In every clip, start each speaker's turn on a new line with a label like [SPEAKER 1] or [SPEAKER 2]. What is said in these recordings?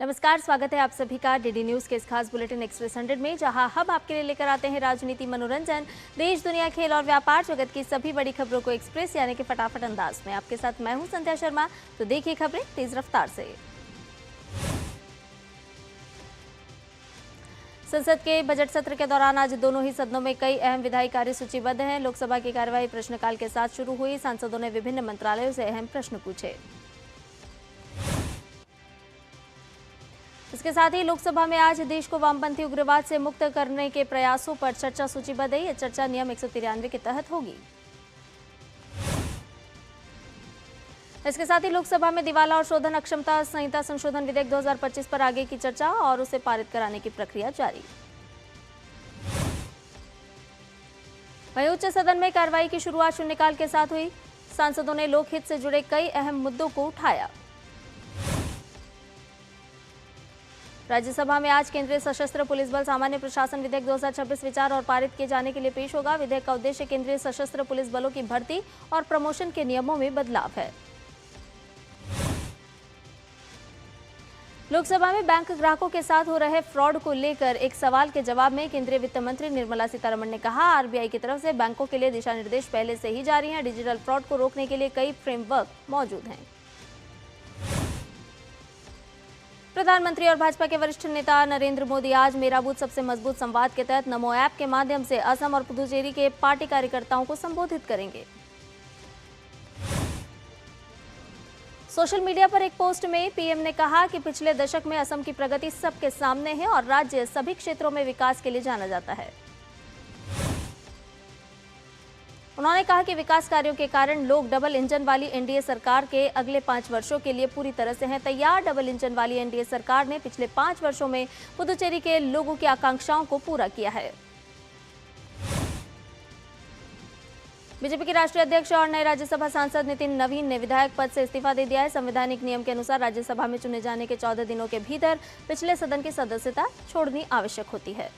[SPEAKER 1] नमस्कार, स्वागत है आप सभी का डीडी न्यूज के इस खास बुलेटिन एक्सप्रेस 100 में, जहां हम आपके लिए लेकर आते हैं राजनीति, मनोरंजन, देश दुनिया, खेल और व्यापार जगत की सभी बड़ी खबरों को एक्सप्रेस यानी कि फटाफट अंदाज में। आपके साथ मैं हूं संध्या शर्मा। तो देखिए खबरें तेज रफ्तार से। संसद के बजट सत्र के दौरान आज दोनों ही सदनों में कई अहम विधायी कार्य सूचीबद्ध हैं। लोकसभा की कार्यवाही प्रश्नकाल के साथ शुरू हुई। सांसदों ने विभिन्न मंत्रालयों से अहम प्रश्न पूछे। इसके साथ ही लोकसभा में आज देश को वामपंथी उग्रवाद से मुक्त करने के प्रयासों पर चर्चा सूचीबद्ध है। यह चर्चा नियम 193 के तहत होगी। इसके साथ ही लोकसभा में दिवाला और शोधन अक्षमता संहिता संशोधन विधेयक 2025 पर आगे की चर्चा और उसे पारित कराने की प्रक्रिया जारी। वहीं उच्च सदन में कार्रवाई की शुरुआत शून्यकाल के साथ हुई। सांसदों ने लोकहित से जुड़े कई अहम मुद्दों को उठाया। राज्यसभा में आज केंद्रीय सशस्त्र पुलिस बल सामान्य प्रशासन विधेयक 2026 विचार और पारित किए जाने के लिए पेश होगा। विधेयक का उद्देश्य केंद्रीय सशस्त्र पुलिस बलों की भर्ती और प्रमोशन के नियमों में बदलाव है। लोकसभा में बैंक ग्राहकों के साथ हो रहे फ्रॉड को लेकर एक सवाल के जवाब में केंद्रीय वित्त मंत्री निर्मला सीतारमण ने कहा, आरबीआई की तरफ से बैंकों के लिए दिशा निर्देश पहले से ही जारी हैं। डिजिटल फ्रॉड को रोकने के लिए कई फ्रेमवर्क मौजूद हैं। प्रधानमंत्री और भाजपा के वरिष्ठ नेता नरेंद्र मोदी आज मेरा बूथ सबसे मजबूत संवाद के तहत नमो ऐप के माध्यम से असम और पुदुचेरी के पार्टी कार्यकर्ताओं को संबोधित करेंगे। सोशल मीडिया पर एक पोस्ट में पीएम ने कहा कि पिछले दशक में असम की प्रगति सबके सामने है और राज्य सभी क्षेत्रों में विकास के लिए जाना जाता है। उन्होंने कहा कि विकास कार्यों के कारण लोग डबल इंजन वाली एनडीए सरकार के अगले 5 वर्षों के लिए पूरी तरह से हैं तैयार। डबल इंजन वाली एनडीए सरकार ने पिछले 5 वर्षों में पुदुचेरी के लोगों की आकांक्षाओं को पूरा किया है। बीजेपी के राष्ट्रीय अध्यक्ष और नए राज्यसभा सांसद नितिन नवीन ने विधायक पद से इस्तीफा दे दिया है। संवैधानिक नियम के अनुसार राज्यसभा में चुने जाने के 14 दिनों के भीतर पिछले सदन की सदस्यता छोड़नी आवश्यक होती है।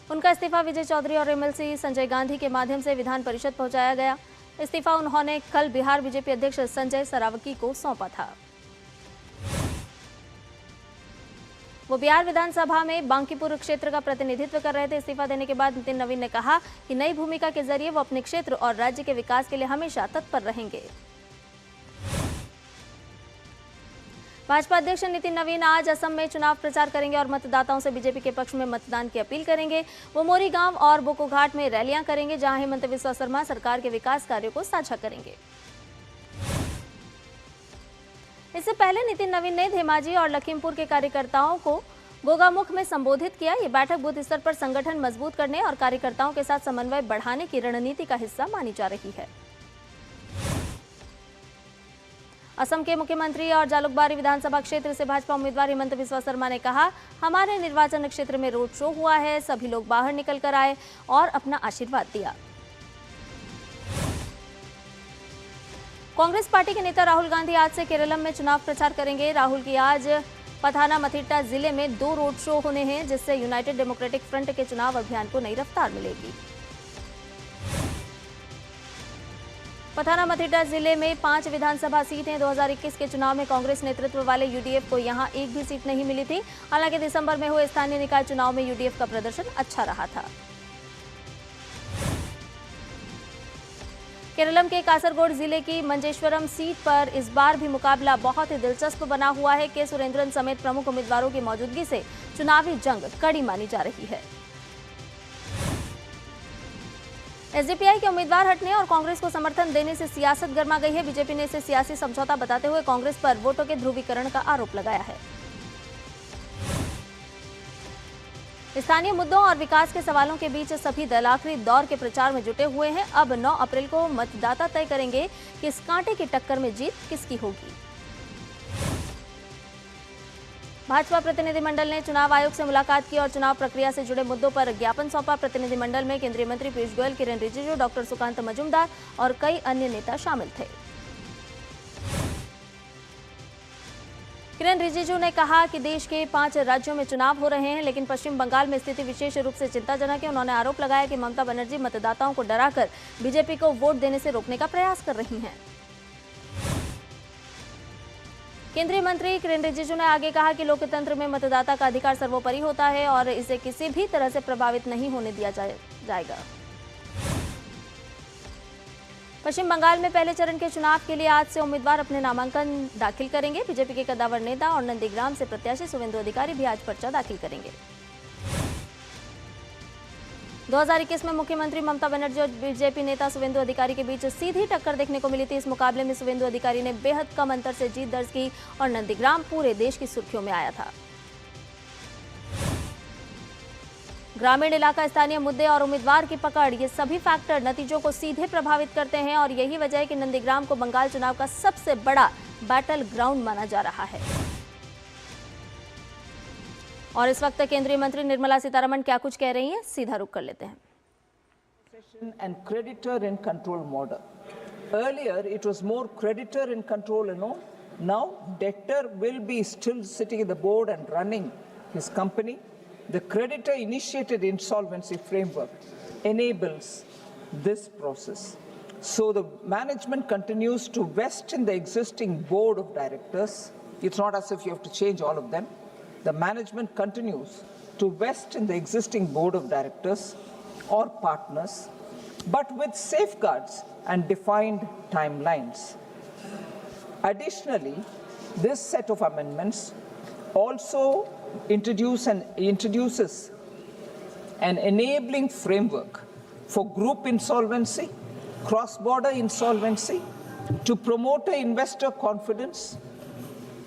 [SPEAKER 1] उनका इस्तीफा विजय चौधरी और एमएलसी संजय गांधी के माध्यम से विधान परिषद पहुंचाया गया। इस्तीफा उन्होंने कल बिहार बीजेपी अध्यक्ष संजय सरावगी को सौंपा था। वो बिहार विधानसभा में बांकीपुर क्षेत्र का प्रतिनिधित्व कर रहे थे। इस्तीफा देने के बाद नितिन नवीन ने कहा कि नई भूमिका के जरिए वो अपने क्षेत्र और राज्य के विकास के लिए हमेशा तत्पर रहेंगे। भाजपा अध्यक्ष नितिन नवीन आज असम में चुनाव प्रचार करेंगे और मतदाताओं से बीजेपी के पक्ष में मतदान की अपील करेंगे। वो मोरी गांव और बोकोघाट में रैलियां करेंगे, जहां हेमंत बिस्वा शर्मा सरकार के विकास कार्यों को साझा करेंगे। इससे पहले नितिन नवीन ने धेमाजी और लखीमपुर के कार्यकर्ताओं को गोगामुख में संबोधित किया। ये बैठक बूथ स्तर पर संगठन मजबूत करने और कार्यकर्ताओं के साथ समन्वय बढ़ाने की रणनीति का हिस्सा मानी जा रही है। असम के मुख्यमंत्री और जालुकबारी विधानसभा क्षेत्र से भाजपा उम्मीदवार हेमंत बिस्वा शर्मा ने कहा, हमारे निर्वाचन क्षेत्र में रोड शो हुआ है, सभी लोग बाहर निकल कर आए और अपना आशीर्वाद दिया। कांग्रेस पार्टी के नेता राहुल गांधी आज से केरलम में चुनाव प्रचार करेंगे। राहुल की आज पथानामथिट्टा जिले में 2 रोड शो होने हैं, जिससे यूनाइटेड डेमोक्रेटिक फ्रंट के चुनाव अभियान को नई रफ्तार मिलेगी। पथानामथिट्टा जिले में 5 विधानसभा सीटें। 2021 के चुनाव में कांग्रेस नेतृत्व वाले यूडीएफ को यहां एक भी सीट नहीं मिली थी। हालांकि दिसंबर में हुए स्थानीय निकाय चुनाव में यूडीएफ का प्रदर्शन अच्छा रहा था। केरलम के कासरगोड जिले की मंजेश्वरम सीट पर इस बार भी मुकाबला बहुत ही दिलचस्प बना हुआ है। के सुरेंद्रन समेत प्रमुख उम्मीदवारों की मौजूदगी से चुनावी जंग कड़ी मानी जा रही है। एसडीपीआई के उम्मीदवार हटने और कांग्रेस को समर्थन देने से सियासत गर्मा गई है। बीजेपी ने इसे सियासी समझौता बताते हुए कांग्रेस पर वोटों के ध्रुवीकरण का आरोप लगाया है। स्थानीय मुद्दों और विकास के सवालों के बीच सभी दल आखिरी दौर के प्रचार में जुटे हुए हैं। अब 9 अप्रैल को मतदाता तय करेंगे कि इस कांटे की टक्कर में जीत किसकी होगी। भाजपा प्रतिनिधिमंडल ने चुनाव आयोग से मुलाकात की और चुनाव प्रक्रिया से जुड़े मुद्दों पर ज्ञापन सौंपा। प्रतिनिधिमंडल में केंद्रीय मंत्री पीयूष गोयल, किरण रिजिजू, डॉक्टर सुकांत मजूमदार और कई अन्य नेता शामिल थे। किरण रिजिजू ने कहा कि देश के 5 राज्यों में चुनाव हो रहे हैं, लेकिन पश्चिम बंगाल में स्थिति विशेष रूप से चिंताजनक है। उन्होंने आरोप लगाया कि ममता बनर्जी मतदाताओं को डराकर बीजेपी को वोट देने से रोकने का प्रयास कर रही हैं। केंद्रीय मंत्री किरेन रिजिजू ने आगे कहा कि लोकतंत्र में मतदाता का अधिकार सर्वोपरि होता है और इसे किसी भी तरह से प्रभावित नहीं होने दिया जाएगा। पश्चिम बंगाल में पहले चरण के चुनाव के लिए आज से उम्मीदवार अपने नामांकन दाखिल करेंगे। बीजेपी के कद्दावर नेता और नंदीग्राम से प्रत्याशी शुवेंदु अधिकारी भी आज पर्चा दाखिल करेंगे। 2021 में मुख्यमंत्री ममता बनर्जी और बीजेपी नेता शुवेंदु अधिकारी के बीच सीधी टक्कर देखने को मिली थी। इस मुकाबले में शुवेंदु अधिकारी ने बेहद कम अंतर से जीत दर्ज की और नंदीग्राम पूरे देश की सुर्खियों में आया था। ग्रामीण इलाका, स्थानीय मुद्दे और उम्मीदवार की पकड़, ये सभी फैक्टर नतीजों को सीधे प्रभावित करते हैं और यही वजह है कि नंदीग्राम को बंगाल चुनाव का सबसे बड़ा बैटल ग्राउंड माना जा रहा है। और इस वक्त केंद्रीय मंत्री निर्मला सीतारमण क्या कुछ कह रही हैं, सीधा रुख कर लेते हैं।
[SPEAKER 2] And creditor in control model. Earlier it was more creditor in control and all. Now debtor will be still sitting in the board and running his company. The creditor initiated insolvency framework enables this process. So the management continues to vest in the existing board of directors. It's not as if you have to change all of them. The management continues to vest in the existing board of directors or partners, but with safeguards and defined timelines. Additionally, this set of amendments also introduces an enabling framework for group insolvency, cross-border insolvency, to promote investor confidence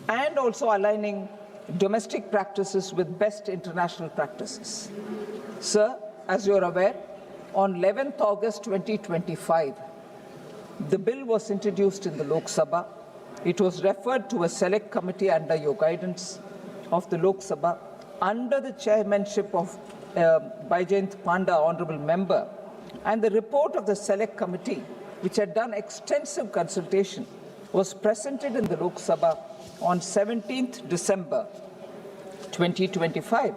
[SPEAKER 2] and also aligning domestic practices with best international practices. Sir, as you are aware, on 11th August 2025, the bill was introduced in the Lok Sabha. It was referred to a select committee under your guidance of the Lok Sabha under the chairmanship of Baijayanth Panda, honorable member, and the report of the select committee, which had done extensive consultation, was presented in the Lok Sabha on 17th December 2025.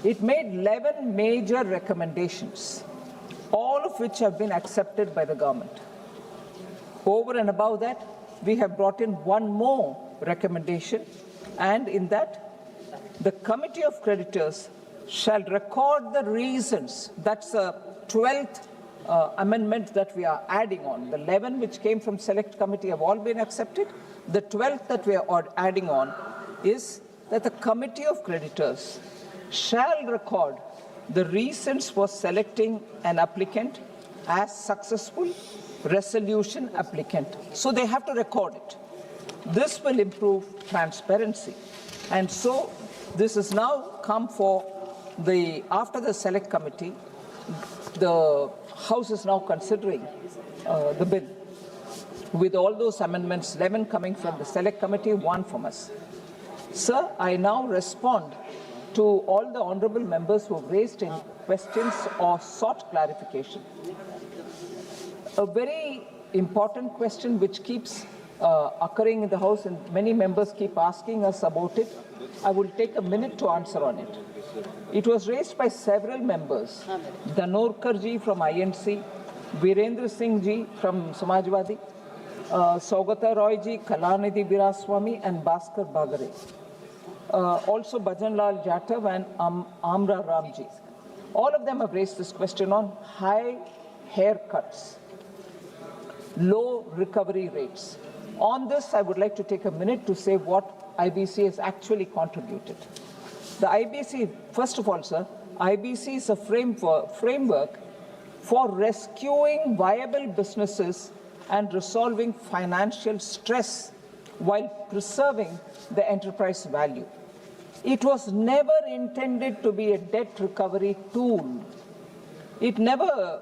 [SPEAKER 2] It made 11 major recommendations, all of which have been accepted by the government. Over and above that, we have brought in one more recommendation, and in that, the Committee of Creditors shall record the reasons. That's the 12th amendment that we are adding on. The 11 which came from Select Committee have all been accepted. The 12th that we are adding on is that the Committee of Creditors shall record the reasons for selecting an applicant as successful resolution applicant. So they have to record it. This will improve transparency. And so this has now come for after the Select Committee, the House is now considering the bill with all those amendments, 11 coming from the Select Committee, 1 from us. Sir, I now respond to all the honorable members who have raised any questions or sought clarification. A very important question which keeps occurring in the House and many members keep asking us about it. I will take a minute to answer on it. It was raised by several members. Dhanorkar ji from INC, Virendra Singh ji from Samajwadi, Saugata Roy ji, Kalanidhi Viraswamy and Bhaskar Bagare. Also Bhajanlal Jatav and Amra Ramji. All of them have raised this question on high haircuts, low recovery rates. On this, I would like to take a minute to say what IBC has actually contributed. The IBC, first of all, sir, IBC is a framework for rescuing viable businesses and resolving financial stress while preserving the enterprise value. It was never intended to be a debt recovery tool. It never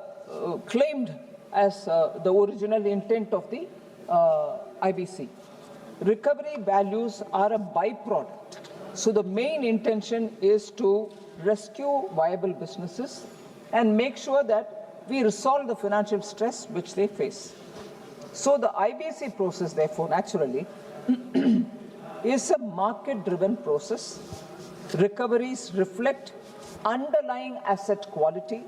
[SPEAKER 2] claimed as the original intent of the IBC. Recovery values are a byproduct. So the main intention is to rescue viable businesses and make sure that we resolve the financial stress which they face. So the IBC process, therefore, naturally, is a market-driven process. Recoveries reflect underlying asset quality,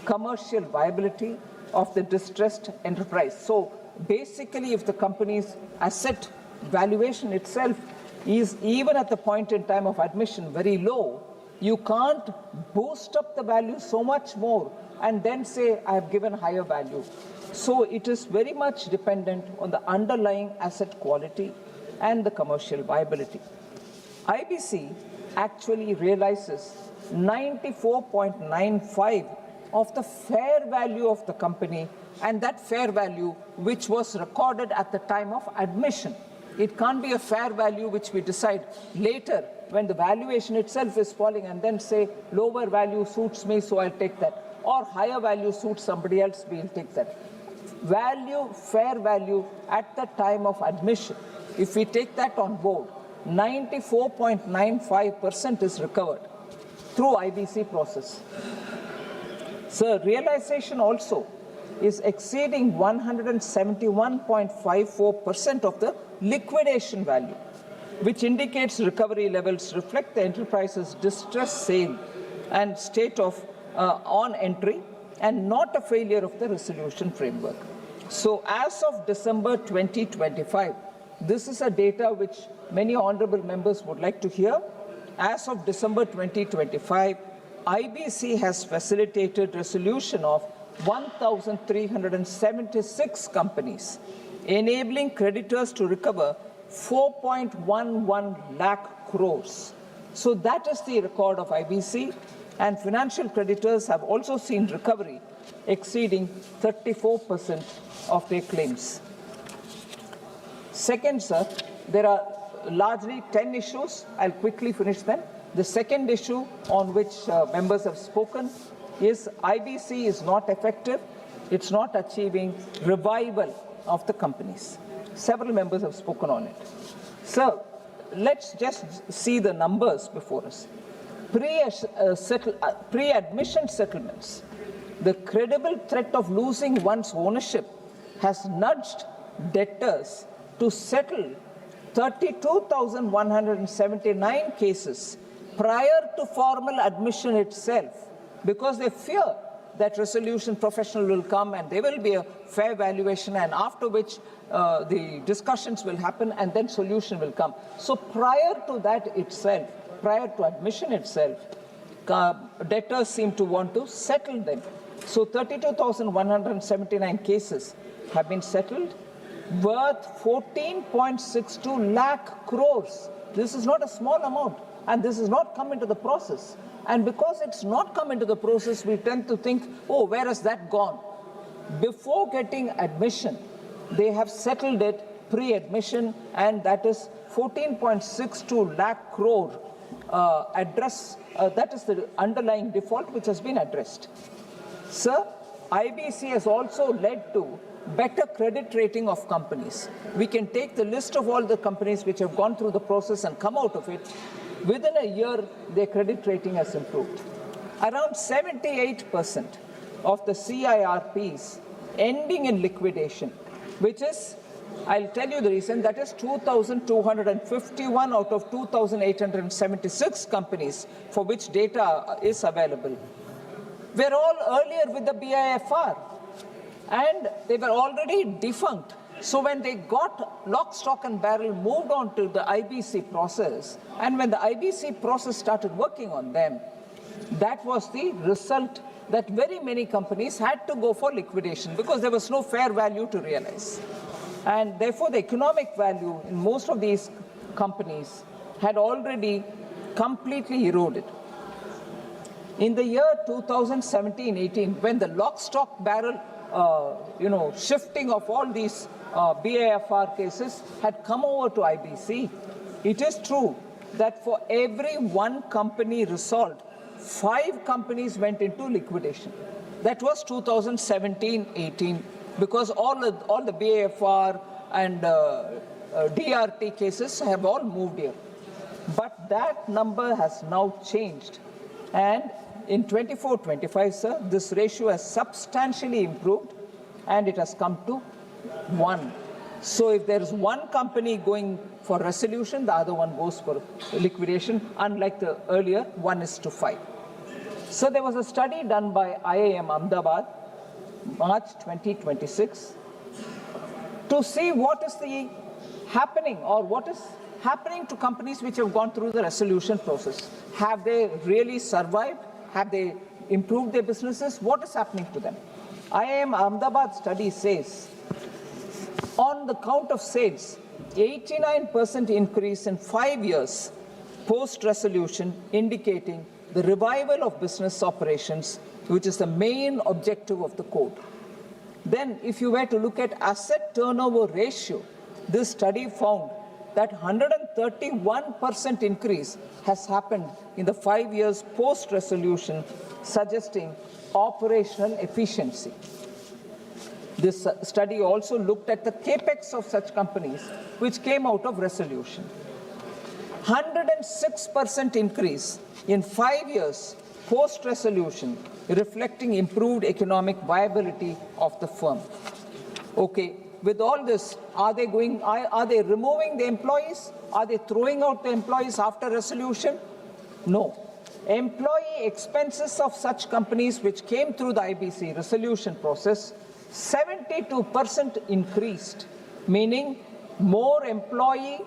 [SPEAKER 2] commercial viability of the distressed enterprise. So basically, if the company's asset valuation itself is, even at the point in time of admission, very low, you can't boost up the value so much more and then say, I have given higher value. So it is very much dependent on the underlying asset quality and the commercial viability. IBC actually realizes 94.95 of the fair value of the company, and that fair value which was recorded at the time of admission. It can't be a fair value which we decide later when the valuation itself is falling and then say lower value suits me, so I'll take that, or higher value suits somebody else, we'll take that. Value, fair value at the time of admission, if we take that on board, 94.95% is recovered through IBC process. So realization also is exceeding 171.54% of the liquidation value, which indicates recovery levels reflect the enterprise's distressed sale and state of on entry, and not a failure of the resolution framework. So as of December 2025, this is a data which many honorable members would like to hear. As of December 2025, IBC has facilitated resolution of 1,376 companies, enabling creditors to recover 4.11 lakh crores. So that is the record of IBC, and financial creditors have also seen recovery exceeding 34% of their claims. Second, sir, there are largely 10 issues. I'll quickly finish them. The second issue on which members have spoken is IBC is not effective. It's not achieving revival of the companies. Several members have spoken on it. So let's just see the numbers before us. Pre-admission settlements, the credible threat of losing one's ownership has nudged debtors to settle 32,179 cases prior to formal admission itself, because they fear that resolution professional will come and there will be a fair valuation, and after which the discussions will happen and then solution will come. So prior to that itself, prior to admission itself, debtors seem to want to settle them. So 32,179 cases have been settled, worth 14.62 lakh crores. This is not a small amount, and this has not come into the process. And because it's not come into the process, we tend to think, oh, where has that gone? Before getting admission, they have settled it pre-admission, and that is 14.62 lakh crore address. That is the underlying default which has been addressed. Sir, IBC has also led to better credit rating of companies. We can take the list of all the companies which have gone through the process and come out of it. Within a year, their credit rating has improved. Around 78% of the CIRPs ending in liquidation, which is, I'll tell you the reason, that is 2,251 out of 2,876 companies for which data is available, were all earlier with the BIFR, and they were already defunct. So when they got lock, stock and barrel moved on to the IBC process, and when the IBC process started working on them, that was the result that very many companies had to go for liquidation because there was no fair value to realize. And therefore the economic value in most of these companies had already completely eroded. In the year 2017-18, when the lock, stock, barrel shifting of all these BIFR cases had come over to IBC, it is true that for every one company resolved, 5 companies went into liquidation. That was 2017-18, because all the BIFR and DRT cases have all moved here. But that number has now changed, and in 24-25, sir, this ratio has substantially improved, and it has come to 1. So if there is one company going for resolution, the other one goes for liquidation, unlike the earlier 1:5. So there was a study done by IIM Ahmedabad, March 2026, to see what is the happening or what is happening to companies which have gone through the resolution process? Have they really survived? Have they improved their businesses? What is happening to them? IIM Ahmedabad study says, on the count of sales, 89% increase in 5 years post-resolution, indicating the revival of business operations, which is the main objective of the code. Then, if you were to look at asset turnover ratio, this study found that 131% increase has happened in the 5 years post-resolution, suggesting operational efficiency. This study also looked at the capex of such companies which came out of resolution. 106% increase in 5 years post-resolution, reflecting improved economic viability of the firm. Okay, with all this, are they removing the employees? Are they throwing out the employees after resolution? No. Employee expenses of such companies which came through the IBC resolution process, 72% increased, meaning more employee,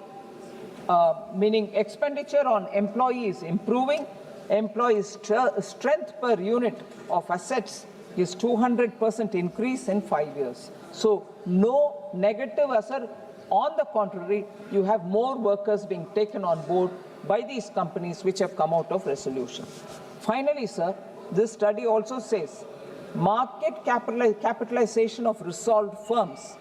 [SPEAKER 2] meaning expenditure on employees improving, employee strength per unit of assets is 200% increase in 5 years. So no negative asset. On the contrary, you have more workers being taken on board by these companies which have come out of resolution. Finally, sir, this study also says market capitalization of resolved firms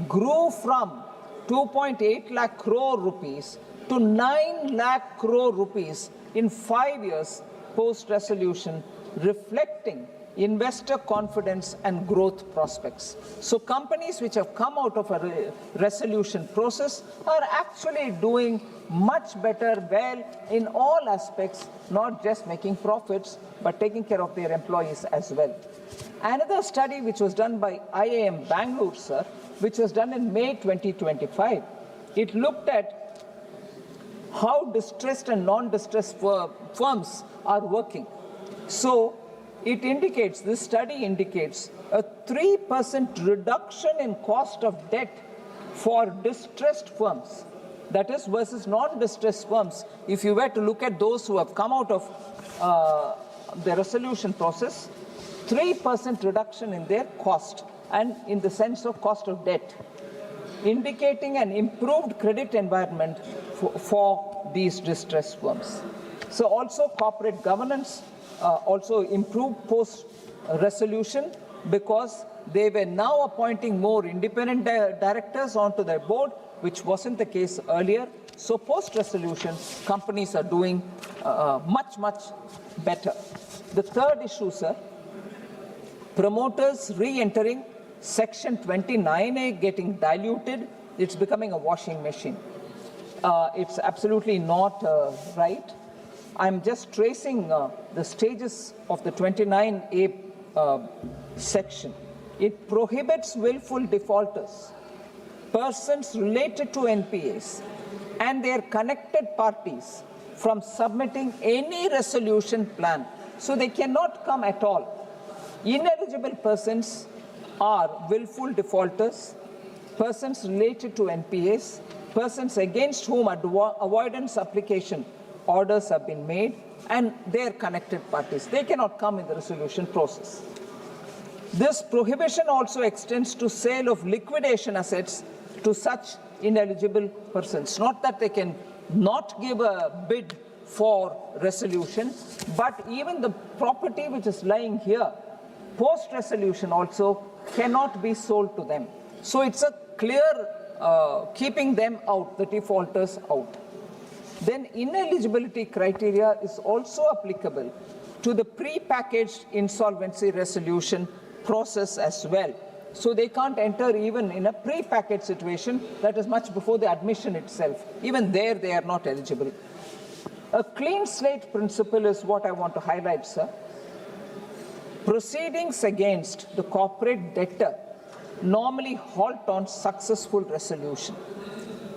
[SPEAKER 2] grew from 2.8 lakh crore rupees to 9 lakh crore rupees in 5 years post-resolution, reflecting investor confidence and growth prospects. So companies which have come out of a resolution process are actually doing much better, well, in all aspects, not just making profits, but taking care of their employees as well. Another study which was done by IIM Bangalore, sir, which was done in May 2025, it looked at how distressed and non-distressed firms are working. So it indicates, this study indicates a 3% reduction in cost of debt for distressed firms. That is versus non-distressed firms. If you were to look at those who have come out of the resolution process, 3% reduction in their cost and in the sense of cost of debt, indicating an improved credit environment for these distressed firms. So also corporate governance also improved post-resolution because they were now appointing more independent directors onto their board, which wasn't the case earlier. So post-resolution, companies are doing much, much better. The third issue, sir, promoters re-entering Section 29A getting diluted, it's becoming a washing machine. It's absolutely not right. I'm just tracing the stages of the 29A section. It prohibits willful defaulters, persons related to NPAs, and their connected parties from submitting any resolution plan. So they cannot come at all. Ineligible persons are willful defaulters, persons related to NPAs, persons against whom avoidance application orders have been made, and their connected parties. They cannot come in the resolution process. This prohibition also extends to sale of liquidation assets to such ineligible persons. Not that they can not give a bid for resolution, but even the property which is lying here, post-resolution also cannot be sold to them. So it's a clear keeping them out, the defaulters out. Then ineligibility criteria is also applicable to the pre-packaged insolvency resolution process as well. So they can't enter even in a pre-packaged situation, that is much before the admission itself. Even there, they are not eligible. A clean slate principle is what I want to highlight, sir. Proceedings against the corporate debtor normally halt on successful resolution.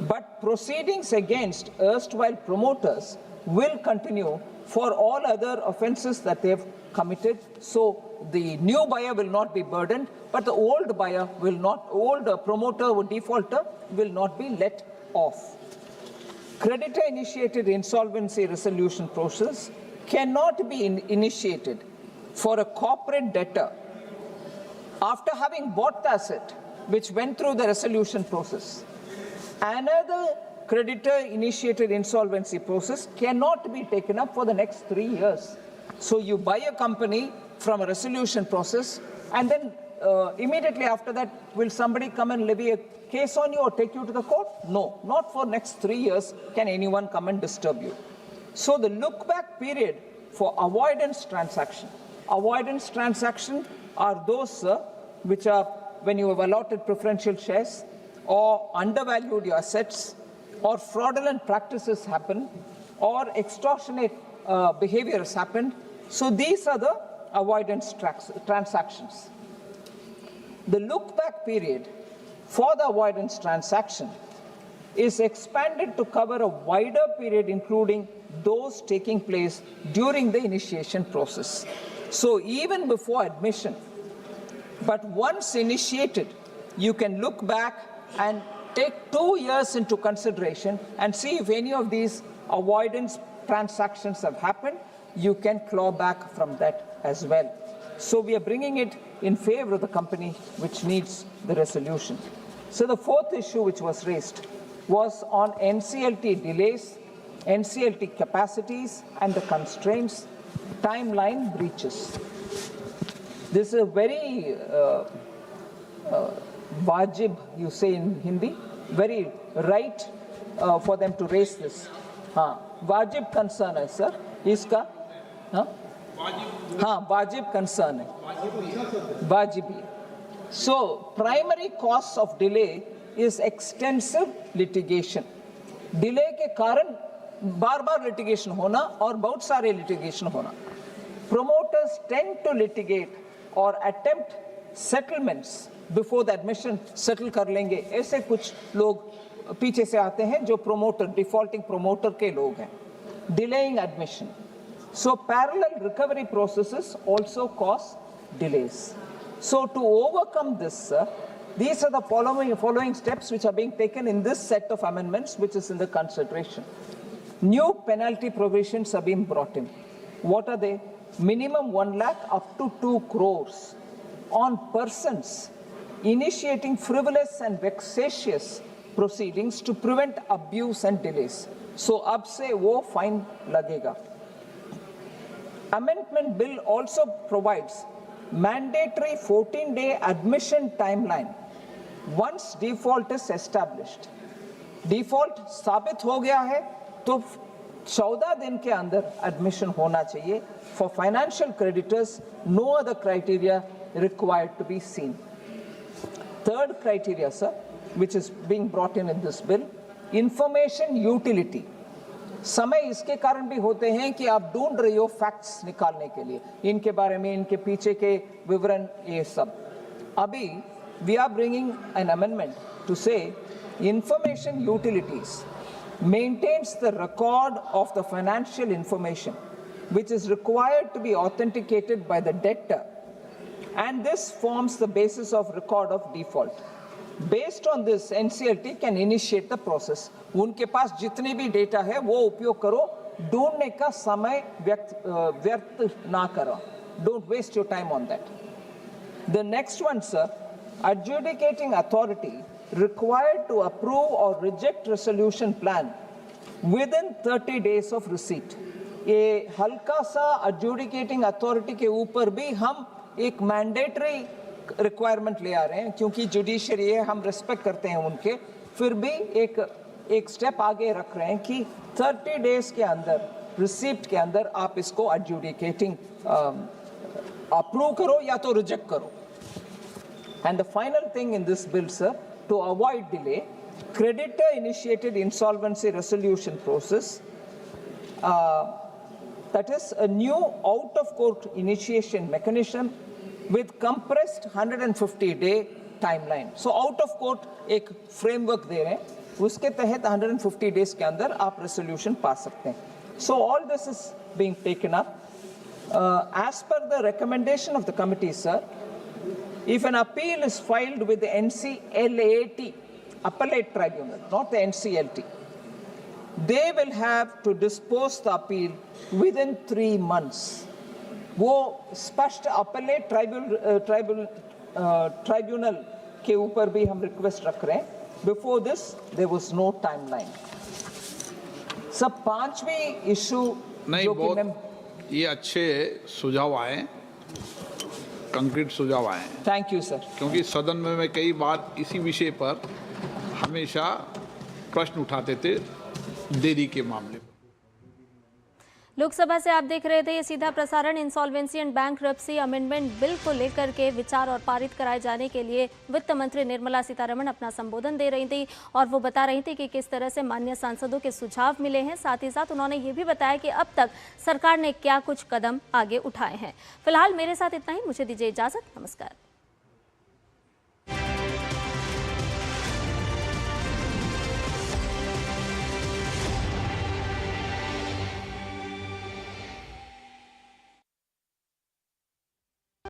[SPEAKER 2] But proceedings against erstwhile promoters will continue for all other offenses that they have committed. So the new buyer will not be burdened, but the old buyer will not, old promoter or defaulter will not be let of creditor-initiated insolvency resolution process cannot be initiated for a corporate debtor after having bought the asset which went through the resolution process. Another creditor-initiated insolvency process cannot be taken up for the next 3 years. So you buy a company from a resolution process, and then immediately after that, will somebody come and levy a case on you or take you to the court? No, not for next 3 years can anyone come and disturb you. So the look-back period for avoidance transaction. Avoidance transaction are those which are when you have allotted preferential shares or undervalued your assets or fraudulent practices happen or extortionate behavior has happened. So these are the avoidance transactions. The look-back period for the avoidance transaction is expanded to cover a wider period, including those taking place during the initiation process. So even before admission, but once initiated, you can look back and take 2 years into consideration and see if any of these avoidance transactions have happened. You can claw back from that as well. So we are bringing it in favor of the company which needs the resolution. So the fourth issue which was raised was on NCLT delays, NCLT capacities and the constraints, timeline breaches. This is a very wajib, you say in Hindi, very right for them to raise this. Wajib concern hai sir, iska? Wajib concern hai. Wajibi. So primary cause of delay is extensive litigation. Delay के कारण बार-बार litigation होना और बहुत सारे litigation होना. Promoters tend to litigate or attempt settlements before the admission. Settle कर लेंगे. ऐसे कुछ लोग पीछे से आते हैं जो promoter, defaulting promoter के लोग हैं. Delaying admission. So parallel recovery processes also cause delays. So to overcome this, these are the following steps which are being taken in this set of amendments which is in the consideration. New penalty provisions are being brought in. What are they? Minimum 1 lakh up to 2 crores on persons initiating frivolous and vexatious proceedings to prevent abuse and delays. So ab se wo fine lagega. Amendment bill also provides mandatory 14-day admission timeline once default is established. Default साबित हो गया है तो 14 दिन के अंदर admission होना चाहिए. For financial creditors, no other criteria required to be seen. Third criteria, sir, which is being brought in this bill, information utility. समय इसके कारण भी होते हैं कि आप ढूंढ रहे हो फैक्ट्स निकालने के लिए, इनके बारे में, इनके पीछे के विवरण, ये सब. अभी we are bringing an amendment to say information utilities maintains the record of the financial information which is required to be authenticated by the debtor, and this forms the basis of record of default. Based on this, NCLT can initiate the process. उनके पास जितने भी data है वो उपयोग करो, ढूंढने का समय व्यर्थ ना करो. Don't waste your time on that. The next one, sir, adjudicating authority required to approve or reject resolution plan within 30 days of receipt. ये हल्का सा adjudicating authority के ऊपर भी हम एक mandatory requirement ले आ रहे हैं, क्योंकि जुडिशरी है, हम रिस्पेक्ट करते हैं उनके, फिर भी एक स्टेप आगे रख रहे हैं कि 30 डेज के अंदर, रिसीप्ट के अंदर आप इसको adjudicating अप्रूव करो या तो रिजेक्ट करो. And the final thing in this bill, sir, to avoid delay, creditor initiated insolvency resolution process, that is a new out of court initiation mechanism with compressed 150-day timeline. So out of court एक framework दे रहे हैं, उसके तहत 150 days के अंदर आप resolution पा सकते हैं. So all this is being taken up. As per the recommendation of the committee, sir, if an appeal is filed with the NCLAT appellate tribunal, not the NCLT. They will have to dispose the appeal within 3 months. वो स्पष्ट appellate tribunal के ऊपर भी हम request रख रहे हैं. Before this, there was no timeline. सब 5वीं इशू
[SPEAKER 3] नहीं, बहुत ये अच्छे सुझाव आए, कंक्रीट सुझाव आए.
[SPEAKER 2] Thank you sir.
[SPEAKER 3] क्योंकि सदन में मैं कई बार इसी विषय पर हमेशा प्रश्न उठाते थे देरी के मामले पर.
[SPEAKER 1] लोकसभा से आप देख रहे थे ये सीधा प्रसारण. Insolvency and bankruptcy amendment bill को लेकर के विचार और पारित कराए जाने के लिए वित्त मंत्री निर्मला सीतारमण अपना संबोधन दे रही थी और वो बता रही थी कि किस तरह से माननीय सांसदों के सुझाव मिले हैं. साथ ही साथ उन्होंने ये भी बताया कि अब तक सरकार ने क्या कुछ कदम आगे उठाए हैं. फिलहाल मेरे साथ इतना ही. मुझे दीजिए इजाजत. नमस्कार.